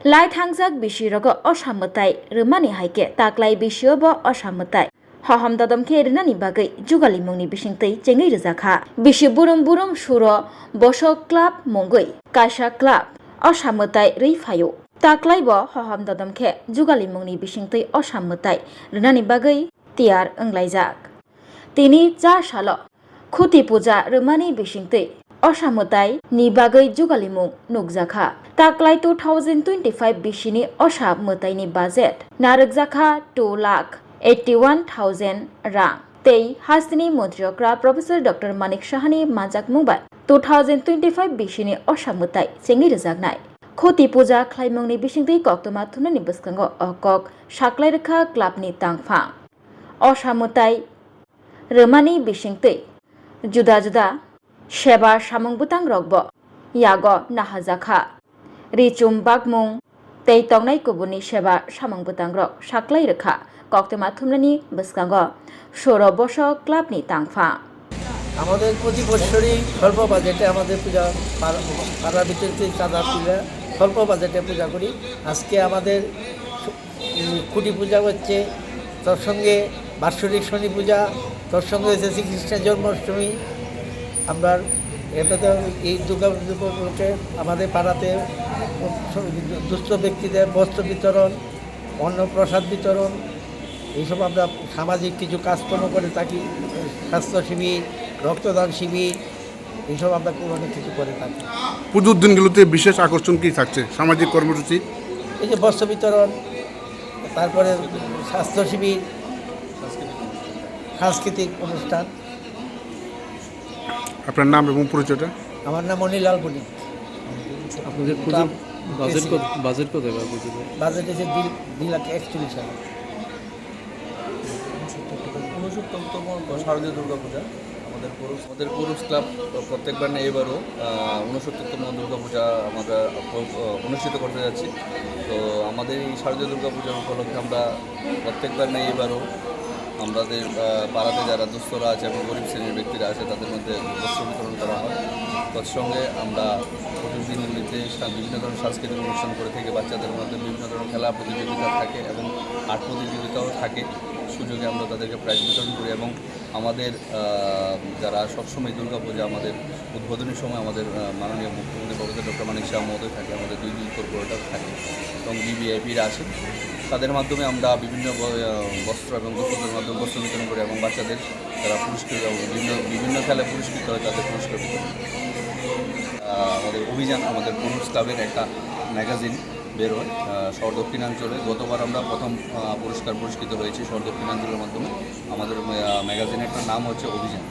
লাই থাংজাক বিশিরগ অসামতাই রুমানি হাইকে তাকলাই বিশিয়ব অসামতাই হহম দদমকে রেনানি বাগৈ जुगाली मुंनि बिसिंतै चेङै रोजाखा बिसि बुरुम बुरुम सुर बस क्लाब मंगै कासा क्लाब असामताय रैफायो ताक्लाइब हहम ददमके जुगाली मुंनि बिसिंतै असामताय रेनानि बागै तियार ओंलाइजाक तिनि जा साल खुति पूजा रमानि बिसिंतै असामताय नि बागै जुगाली मुं नुकजाखा ताक्लाइ 2025 बिसिनि असामतायनि बाजेट नारकजाखा 2,81,000 रां तै हास्तिनि मन्त्रियक्रा प्रोफेसर डक्टर मानिक साहानि माजाक मुंबाय 2025 बिसिनि असामताय चेङै रोजाकनाय खुति पूजा ख्लाइमुंनि बिसिंतै कक्तमा थुनानि बस्कांग अकक साक्लाय रेखा क्लाबनि तांफा असामताय रमानि बिसिंतै जुदा जुदा सेबा सामुंबुतां रगब याग नाहाजाखा रिचुम बागमुं तै तंनाय कुबुनि सेबा सामुंबुतां रग साक्लाय रेखा कक्तमा थुमनानि बस्कांग सौर बस क्लाबनि तांफा আমাদের প্রতি বছরই স্বল্প বাজেটে আমাদের পূজা পাড়ার ভিতরে চাঁদা তুলে স্বল্প বাজেটে পূজা করি। আজকে আমাদের খুঁটি পূজা হচ্ছে, তার সঙ্গে বাৎসরিক শনি পূজা, তার সঙ্গে হচ্ছে শ্রীকৃষ্ণের জন্মাষ্টমী। আমরা এবারে এই দুর্গা উপলক্ষে আমাদের পাড়াতে দুস্থ ব্যক্তিদের বস্ত্র বিতরণ, অন্নপ্রসাদ বিতরণ, এইসব আমরা সামাজিক কিছু কাজকর্ম করে থাকি। স্বাস্থ্য শিবির, রক্তদান শিবির, এইসব আমরা অনেক কিছু করে থাকি। পুজোর দিনগুলোতে বিশেষ আকর্ষণ কী থাকছে সামাজিক কর্মসূচি? এই যে বস্ত্র বিতরণ, তারপরে স্বাস্থ্য শিবির, সাংস্কৃতিক অনুষ্ঠান। আপনার নাম এবং পরিচয়টা? আমার নাম অনিলাল বণিক। আপনাদের পুজোর বাজেট কত? বাজেট হচ্ছে 2,41,000। 69তম শারদীয় দুর্গাপূজা আমাদের পুরুষ ক্লাব প্রত্যেকবার নেই, এবারও 69তম দুর্গাপূজা আমরা অনুষ্ঠিত করতে যাচ্ছি। তো আমাদের এই শারদীয় দুর্গাপূজার উপলক্ষে আমরা প্রত্যেকবার নেই, এবারও আমাদের পাড়াতে যারা দুস্থরা আছে এবং গরিব শ্রেণীর ব্যক্তিরা আছে তাদের মধ্যে বস্ত্র বিতরণ করা হয়। তৎসঙ্গে আমরা পুজোর দিনগুলিতে বিভিন্ন ধরনের সাংস্কৃতিক অনুষ্ঠান করে থেকে বাচ্চাদের মধ্যে বিভিন্ন ধরনের খেলা প্রতিযোগিতা থাকে এবং আর্ট প্রতিযোগিতাও থাকে। সুযোগে আমরা তাদেরকে প্রাইজ বিতরণ করি এবং আমাদের যারা সবসময় দুর্গাপূজা আমাদের উদ্বোধনের সময় আমাদের মাননীয় মুখ্যমন্ত্রী প্রফেসর ডক্টর মানিক সাহা মহোদয় থাকে, আমাদের দুই কর্পোরেটর থাকে এবং ভিভিআইপিরা আসেন। তাদের মাধ্যমে আমরা বিভিন্ন বস্ত্র এবং দুস্থদের মাধ্যমে বস্ত্র বিতরণ করি এবং বাচ্চাদের যারা পুরস্কৃত বিভিন্ন খেলায় পুরস্কৃত হয় তাদের পুরস্কার বিতরণ। আমাদের অভিযান, আমাদের পুরুষ ক্লাবের একটা ম্যাগাজিন বের হয় শহর দক্ষিণাঞ্চলে। গতবার আমরা প্রথম পুরস্কৃত হয়েছি শহর দক্ষিণাঞ্চলের মাধ্যমে। আমাদের ম্যাগাজিনের একটা নাম হচ্ছে অভিযান।